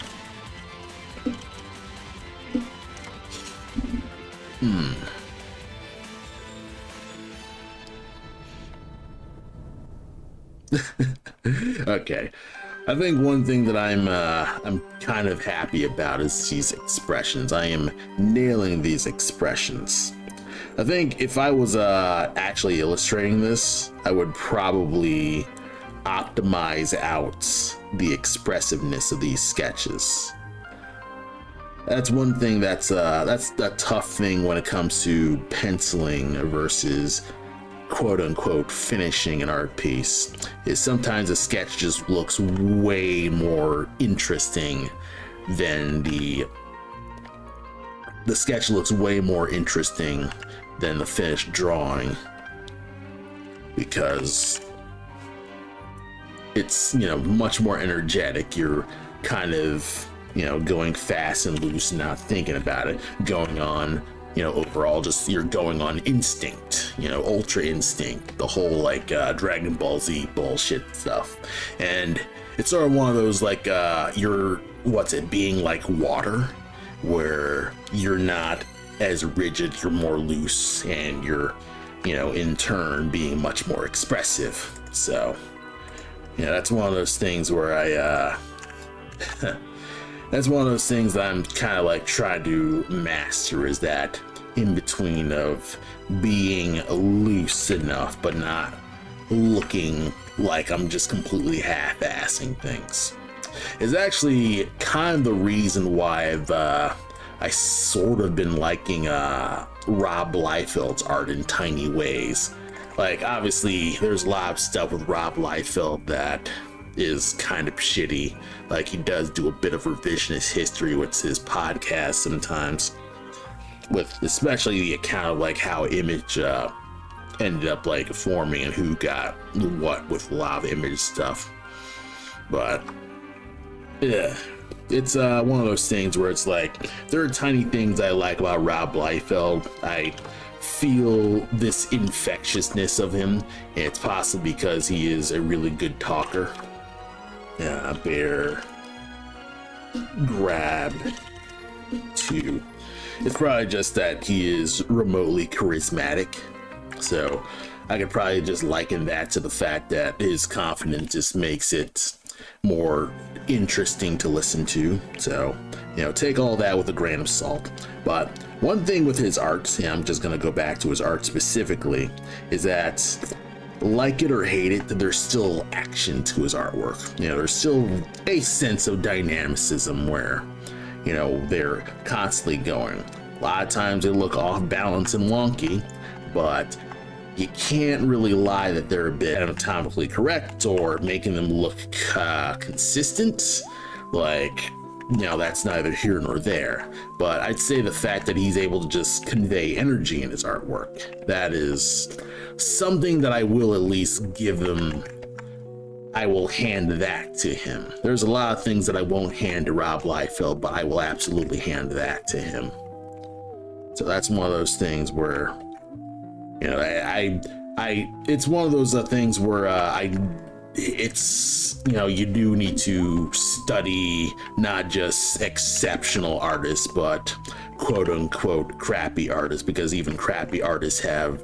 Okay, I think one thing that I'm kind of happy about is these expressions. I am nailing these expressions. I think if I was actually illustrating this, I would probably optimize out the expressiveness of these sketches. That's one thing that's the tough thing when it comes to penciling versus quote unquote finishing an art piece, is sometimes a sketch just looks way more interesting than the sketch looks way more interesting than the finished drawing, because it's, you know, much more energetic. You're kind of, you know, going fast and loose and not thinking about it, going on, you know, overall just you're going on instinct, you know, ultra instinct, the whole like Dragon Ball Z bullshit stuff. And it's sort of one of those like you're being like water, where you're not as rigid, you're more loose, and you're, you know, in turn being much more expressive. So yeah, that's one of those things where I that's one of those things that I'm kind of like trying to master, is that in between of being loose enough but not looking like I'm just completely half-assing things. Is actually kind of the reason why I sort of been liking Rob Liefeld's art in tiny ways. Like, obviously there's a lot of stuff with Rob Liefeld that is kind of shitty. Like, he does do a bit of revisionist history with his podcast sometimes, with especially the account of like how Image ended up like forming and who got what with a lot of Image stuff. But yeah, it's one of those things where it's like there are tiny things I like about Rob Liefeld. I feel this infectiousness of him, and it's possibly because he is a really good talker. Yeah, bear grab 2. It's probably just that he is remotely charismatic, so I could probably just liken that to the fact that his confidence just makes it more interesting to listen to. So, you know, take all that with a grain of salt. But one thing with his art, and I'm just going to go back to his art specifically, is that, like it or hate it, there's still action to his artwork. You know, there's still a sense of dynamicism where, you know, they're constantly going. A lot of times they look off balance and wonky, but you can't really lie that they're a bit anatomically correct or making them look consistent. Like, you know, that's neither here nor there. But I'd say the fact that he's able to just convey energy in his artwork, that is something that I will at least give him. I will hand that to him. There's a lot of things that I won't hand to Rob Liefeld, but I will absolutely hand that to him. So that's one of those things where, you know, it's one of those things where it's, you know, you do need to study not just exceptional artists, but quote unquote crappy artists, because even crappy artists have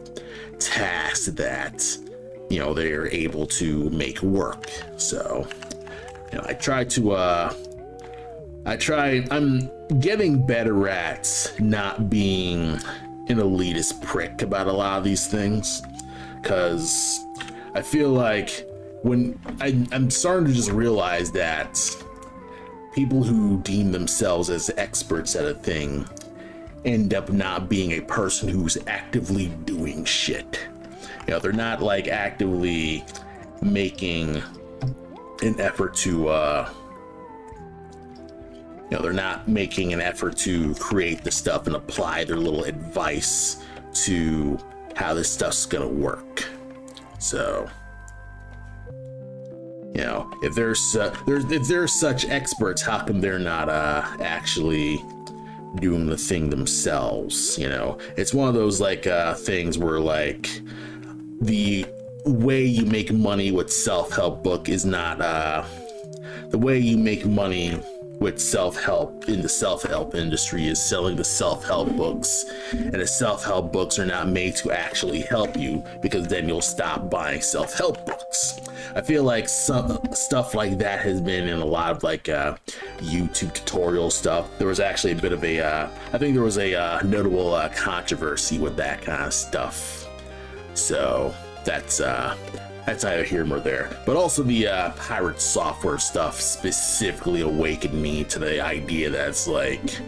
tasks that, you know, they're able to make work. So, you know, I'm getting better at not being an elitist prick about a lot of these things, because I feel like when I'm starting to just realize that people who deem themselves as experts at a thing end up not being a person who's actively doing shit. You know, they're not like actively making an effort to you know, they're not making an effort to create the stuff and apply their little advice to how this stuff's gonna work. So, you know, if there's such experts, how come they're not actually doing the thing themselves? You know, it's one of those like things where like the way you make money with self-help book is not the way you make money with self-help in the self-help industry is selling the self-help books, and the self-help books are not made to actually help you, because then you'll stop buying self-help books. I feel like some stuff like that has been in a lot of like YouTube tutorial stuff. There was actually a bit of a I think there was a notable controversy with that kind of stuff. So that's neither here nor there. But also the pirate software stuff specifically awakened me to the idea that it's like,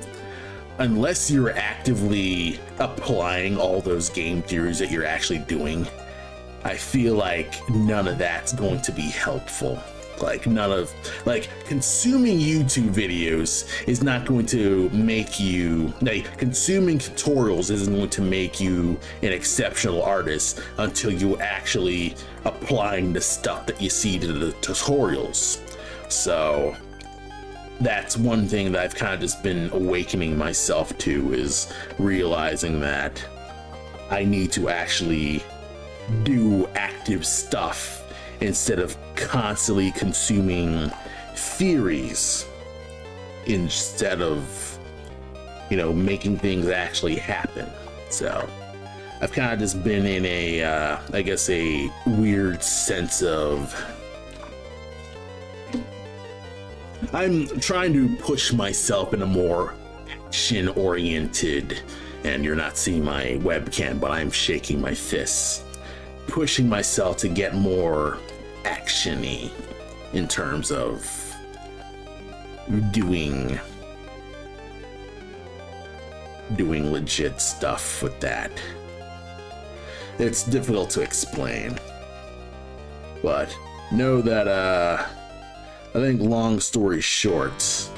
unless you're actively applying all those game theories that you're actually doing, I feel like none of that's going to be helpful. Like consuming YouTube videos is not going to make you, like consuming tutorials isn't going to make you an exceptional artist until you actually applying the stuff that you see to the tutorials. So that's one thing that I've kind of just been awakening myself to, is realizing that I need to actually do active stuff instead of constantly consuming theories, instead of, you know, making things actually happen. So I've kind of just been in a I guess a weird sense of, I'm trying to push myself in a more action oriented, and you're not seeing my webcam, but I'm shaking my fists, pushing myself to get more action-y in terms of doing legit stuff with that. It's difficult to explain, but know that I think long story short,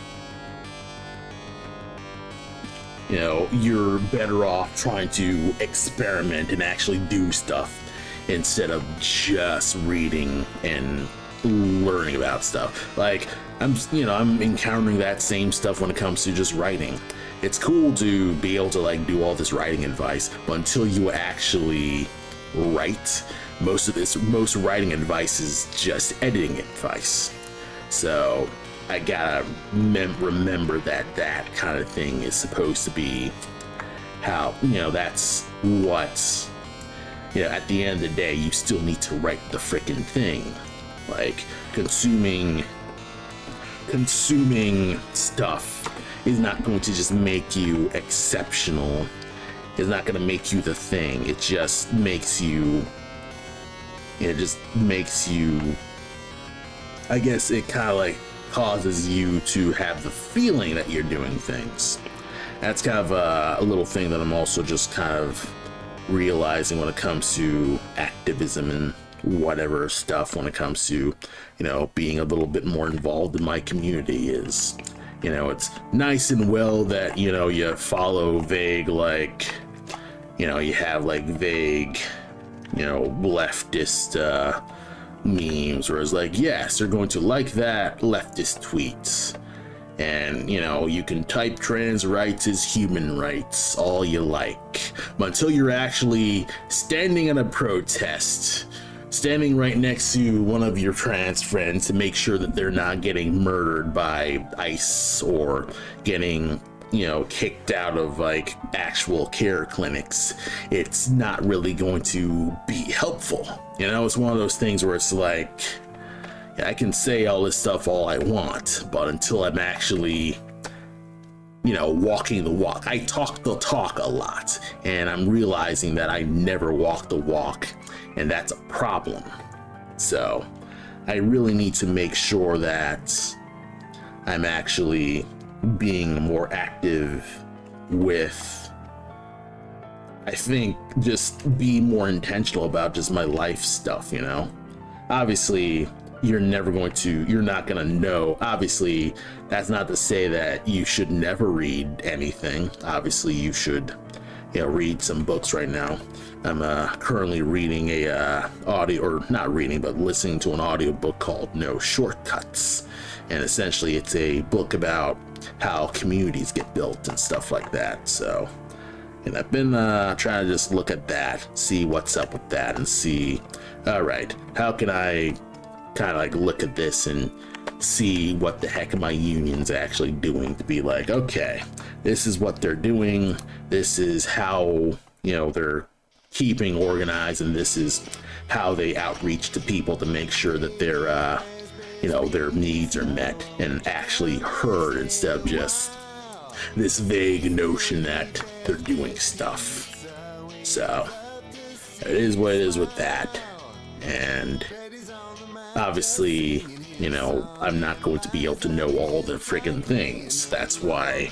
you know, you're better off trying to experiment and actually do stuff instead of just reading and learning about stuff. Like, I'm encountering that same stuff when it comes to just writing. It's cool to be able to like do all this writing advice, but until you actually write, most writing advice is just editing advice. So I gotta remember that kind of thing is supposed to be how, that's what, at the end of the day, you still need to write the freaking thing. Like, consuming stuff is not going to just make you exceptional. It's not going to make you the thing. It just makes you, I guess it kind of like causes you to have the feeling that you're doing things. That's kind of a little thing that I'm also just kind of realizing when it comes to activism and whatever stuff, when it comes to, being a little bit more involved in my community is, it's nice and well that, you follow vague, like, you have like vague, leftist memes where it's like, yes, they're going to like that leftist tweets. And, you can type trans rights as human rights all you like. But until you're actually standing in a protest, standing right next to one of your trans friends to make sure that they're not getting murdered by ICE or getting, kicked out of like actual care clinics, it's not really going to be helpful. It's one of those things where it's like, I can say all this stuff all I want, but until I'm actually, walking the walk. I talk the talk a lot, and I'm realizing that I never walk the walk, and that's a problem. So I really need to make sure that I'm actually being more active with, I think, just be more intentional about just my life stuff, Obviously, you're not going to know. Obviously, that's not to say that you should never read anything. Obviously, you should, read some books right now. I'm currently reading listening to an audiobook called No Shortcuts. And essentially, it's a book about how communities get built and stuff like that. So, and I've been trying to just look at that, see what's up with that, and see, all right, how can I kind of like look at this and see what the heck my union's actually doing, to be like, okay, this is what they're doing, this is how, they're keeping organized, and this is how they outreach to people to make sure that their needs are met and actually heard, instead of just this vague notion that they're doing stuff. So it is what it is with that. And obviously, I'm not going to be able to know all the friggin' things. That's why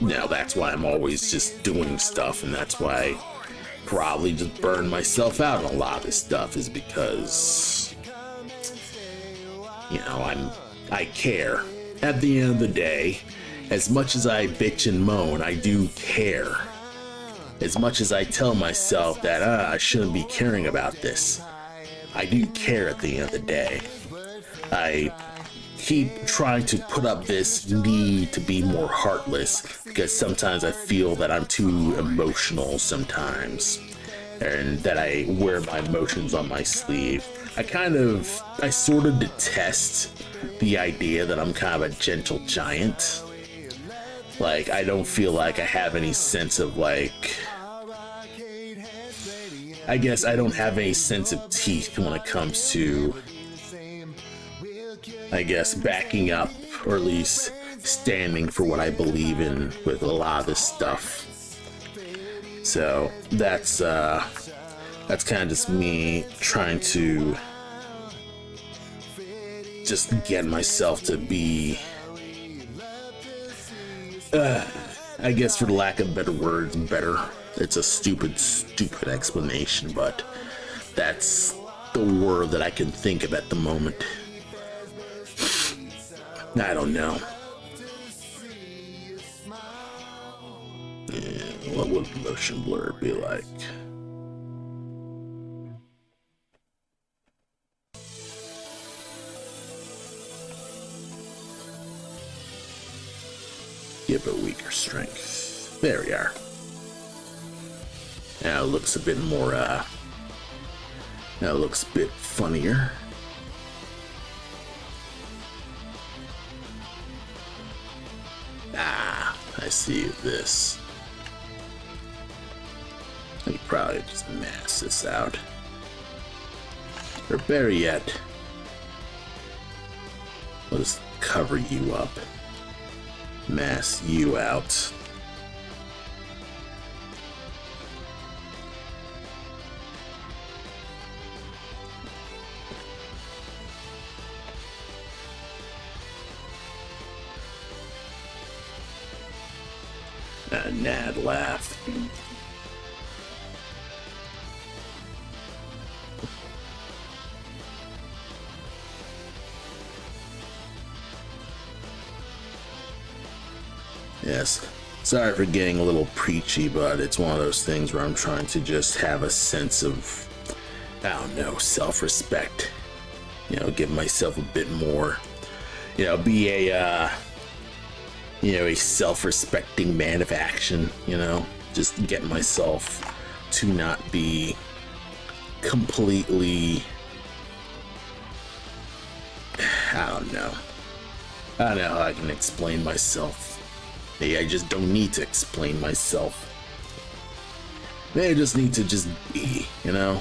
I'm always just doing stuff, and that's why I probably just burn myself out on a lot of this stuff, is because, I care. At the end of the day, as much as I bitch and moan, I do care. As much as I tell myself that I shouldn't be caring about this, I do care at the end of the day. I keep trying to put up this need to be more heartless, because sometimes I feel that I'm too emotional sometimes, and that I wear my emotions on my sleeve. I sort of detest the idea that I'm kind of a gentle giant. Like, I don't feel like I have any sense of, like, I guess I don't have any sense of teeth when it comes to, I guess, backing up, or at least standing for what I believe in with a lot of this stuff. So that's kind of just me trying to just get myself to be, I guess, for the lack of better words, better. It's a stupid explanation, but that's the word that I can think of at the moment. I don't know. What would motion blur be like? Give a weaker strength. There we are. Now it looks a bit more, now it looks a bit funnier. Ah, I see this. I could probably just mask this out. Or better yet, I'll just cover you up. Mask you out. A Nad laugh. Yes, sorry for getting a little preachy, but it's one of those things where I'm trying to just have a sense of, I don't know, self-respect. You know, give myself a bit more, you know, be a, you know, a self-respecting man of action, you know, just get myself to not be completely, I don't know how I can explain myself. Maybe I just don't need to explain myself. Maybe I just need to just be, you know?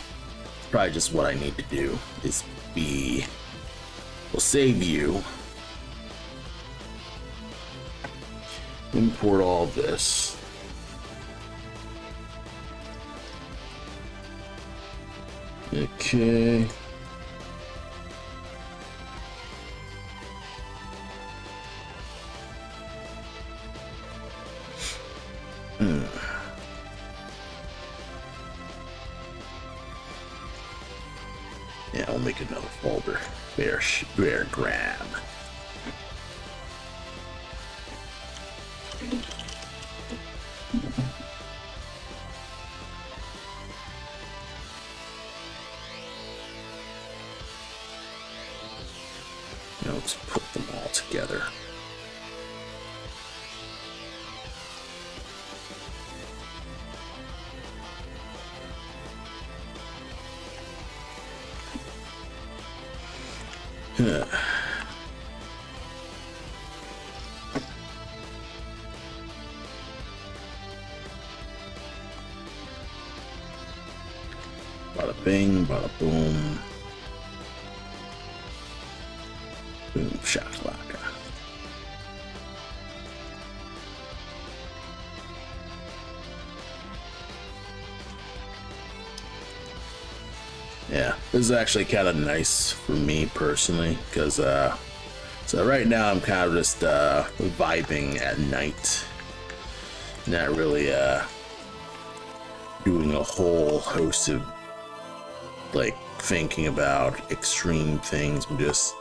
Probably just what I need to do is be. We'll save you. Import all this. Okay. Yeah, I'll make another folder. Bear grab. Now let's put them all together. Bada bing, bada boom. Boom, shakalaka. Yeah, this is actually kind of nice for me personally, because so right now I'm kind of just vibing at night, not really doing a whole host of like thinking about extreme things. I'm just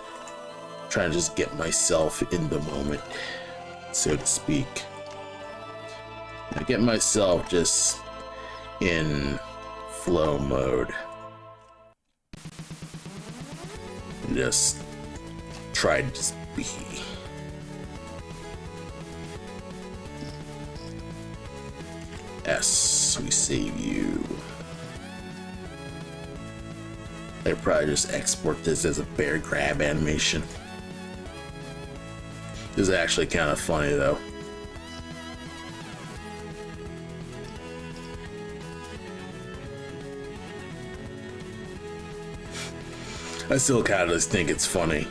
trying to just get myself in the moment, so to speak. I get myself just in flow mode. Just try to just be. S, we save you. I probably just export this as a bear grab animation. This is actually kind of funny though. I still kind of just think it's funny.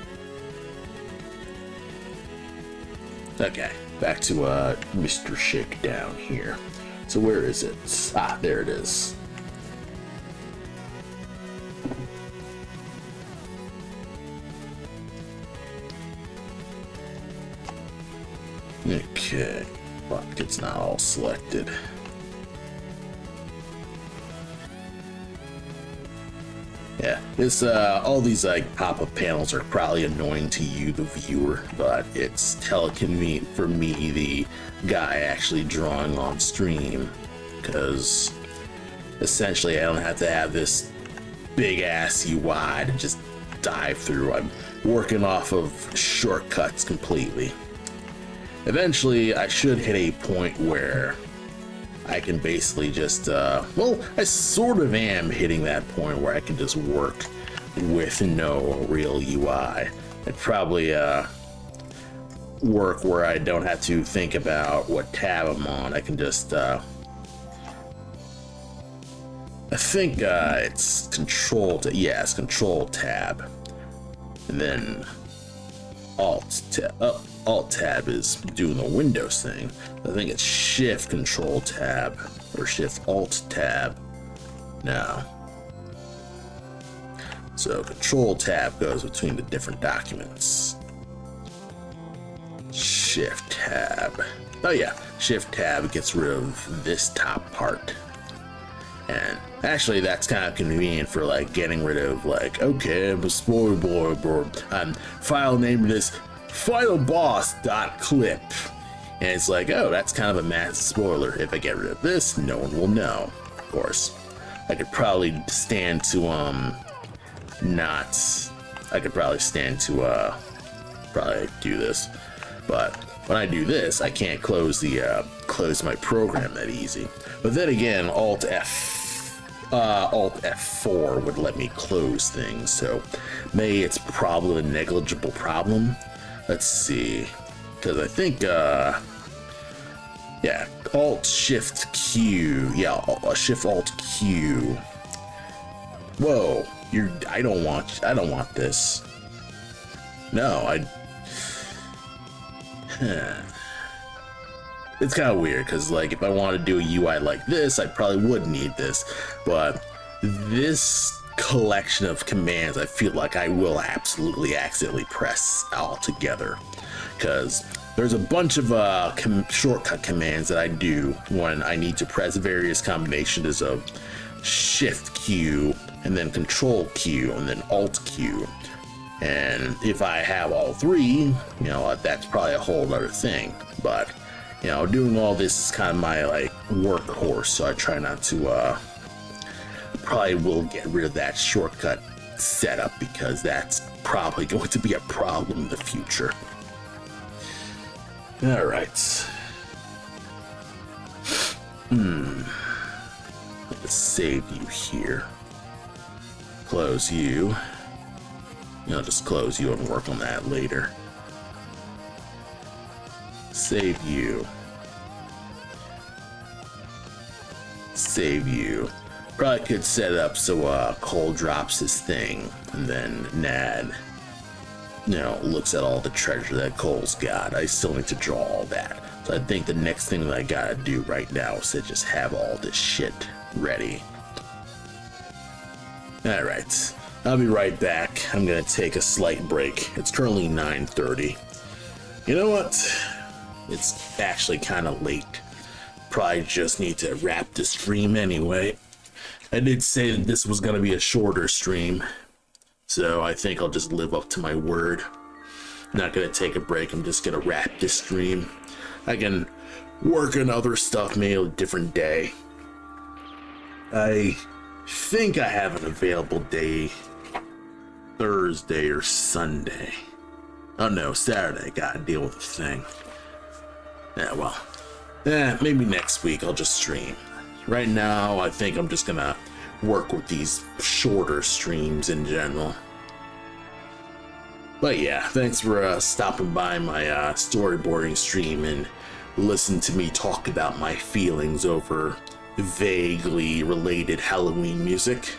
Okay, back to Mr. Shakedown here. So where is it? Ah, there it is. Okay, fuck, it's not all selected. Yeah, this all these like pop-up panels are probably annoying to you, the viewer, but it's teleconvenient for me, the guy actually drawing on stream, because essentially I don't have to have this big ass UI to just dive through. I'm working off of shortcuts completely. Eventually I should hit a point where I can basically just well, I sort of am hitting that point where I can just work with no real UI. I'd probably work where I don't have to think about what tab I'm on. I can just I think it's control yeah, it's control tab, and then alt tab is doing the Windows thing. I think it's shift control tab or shift alt tab. No. So control tab goes between the different documents. Shift tab. Oh yeah, shift tab gets rid of this top part. And actually that's kind of convenient for like getting rid of like, okay, I'm a storyboard. File name this finalboss.clip. And it's like, oh, that's kind of a massive spoiler. If I get rid of this, no one will know. Of course, I could probably stand to probably do this, but when I do this, I can't close my program that easy. But then again, Alt F4 would let me close things, so maybe it's probably a negligible problem. Let's see, because I think yeah, Alt Shift Q, yeah, Shift Alt Q. Whoa. I don't want this. No, it's kind of weird because like if I want to do a UI like this, I probably would need this, but this collection of commands I feel like I will absolutely accidentally press all together, because there's a bunch of shortcut commands that I do when I need to press various combinations of Shift Q and then Control Q and then Alt Q. And if I have all three, you know, that's probably a whole other thing. But, you know, doing all this is kind of my like workhorse, so I try not to probably will get rid of that shortcut setup because that's probably going to be a problem in the future. All right. Let's save you here. Close you. I'll just close you and work on that later. Save you. Save you. Probably could set it up so Cole drops his thing and then Nad, you know, looks at all the treasure that Cole's got. I still need to draw all that. So I think the next thing that I gotta do right now is to just have all this shit ready. Alright, I'll be right back. I'm gonna take a slight break. It's currently 9:30. You know what? It's actually kind of late. Probably just need to wrap the stream anyway. I did say that this was gonna be a shorter stream, so I think I'll just live up to my word. Not gonna take a break, I'm just gonna wrap this stream. I can work on other stuff maybe a different day. I think I have an available day Thursday or Sunday. Oh no, Saturday, gotta deal with the thing. Yeah, well, maybe next week I'll just stream. Right now, I think I'm just gonna work with these shorter streams in general. But yeah, thanks for stopping by my storyboarding stream and listen to me talk about my feelings over vaguely related Halloween music.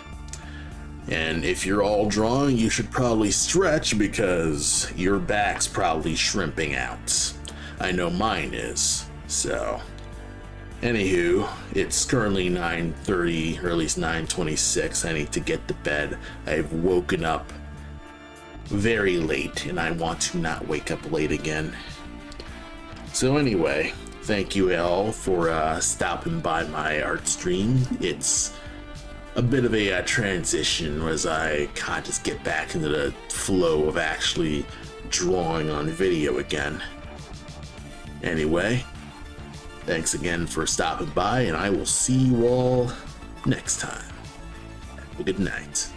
And if you're all drawing, you should probably stretch because your back's probably shrimping out. I know mine is. So, anywho, it's currently 9:30, or at least 9:26. I need to get to bed. I've woken up very late and I want to not wake up late again. So anyway, thank you all for stopping by my art stream. It's a bit of a transition as I can't just get back into the flow of actually drawing on video again. Anyway, Thanks again for stopping by, and I will see you all next time. Have a good night.